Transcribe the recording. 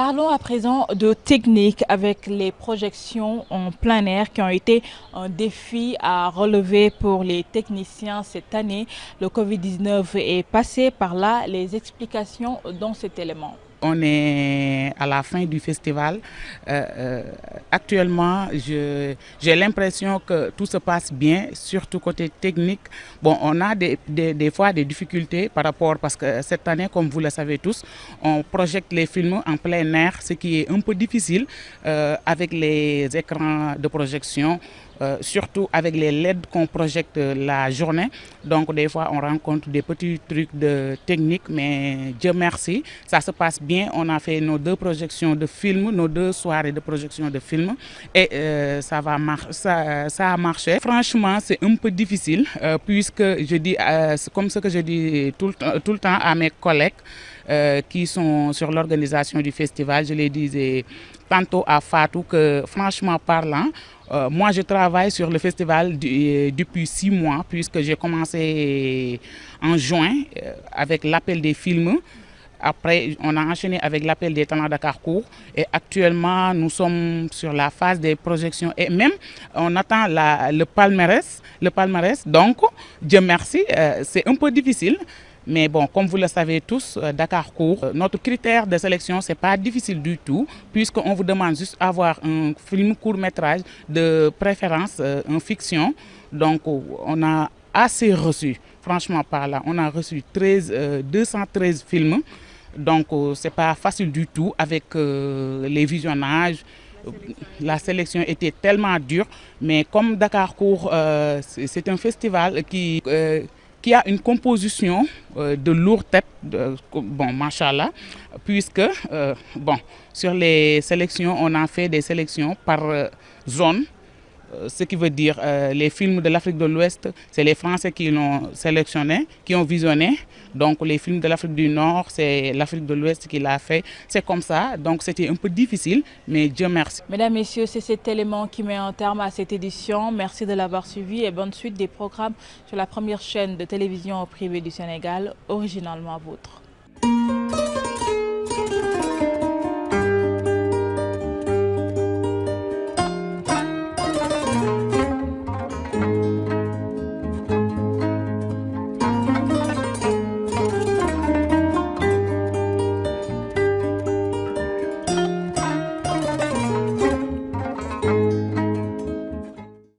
Parlons à présent de technique avec les projections en plein air qui ont été un défi à relever pour les techniciens cette année. Le Covid-19 est passé par là. Les explications dans cet élément. On est à la fin du festival. Actuellement, j'ai l'impression que tout se passe bien, surtout côté technique. Bon, on a des fois des difficultés par rapport, parce que cette année, comme vous le savez tous, on projette les films en plein air, ce qui est un peu difficile avec les écrans de projection. Surtout avec les LED qu'on projette la journée. Donc des fois on rencontre des petits trucs de technique, mais Dieu merci, ça se passe bien. On a fait nos 2 projections de films, nos 2 soirées de projection de films et ça a marché. Franchement c'est un peu difficile puisque je dis, comme ce que je dis tout le temps à mes collègues qui sont sur l'organisation du festival, je les disais tantôt à Fatou que franchement parlant, moi, je travaille sur le festival depuis 6 mois, puisque j'ai commencé en juin avec l'appel des films. Après, on a enchaîné avec l'appel des talents Dakar-Court. Et actuellement, nous sommes sur la phase des projections. Et même, on attend le palmarès. Donc, Dieu merci, c'est un peu difficile. Mais bon, comme vous le savez tous, Dakar-Court, notre critère de sélection, ce n'est pas difficile du tout, puisqu'on vous demande juste d'avoir un film court-métrage, de préférence en fiction. Donc, on a assez reçu, franchement parlant, on a reçu 213 films. Donc, ce n'est pas facile du tout avec les visionnages. La sélection était tellement dure, mais comme Dakar-Court, c'est un festival qui a une composition de lourd tête, bon, machallah, puisque, bon, sur les sélections, on a fait des sélections par zone, ce qui veut dire les films de l'Afrique de l'Ouest, c'est les Français qui l'ont sélectionné, qui ont visionné. Donc les films de l'Afrique du Nord, c'est l'Afrique de l'Ouest qui l'a fait. C'est comme ça, donc c'était un peu difficile, mais Dieu merci. Mesdames, Messieurs, c'est cet élément qui met un terme à cette édition. Merci de l'avoir suivi et bonne suite des programmes sur la première chaîne de télévision privée du Sénégal, originalement vôtre.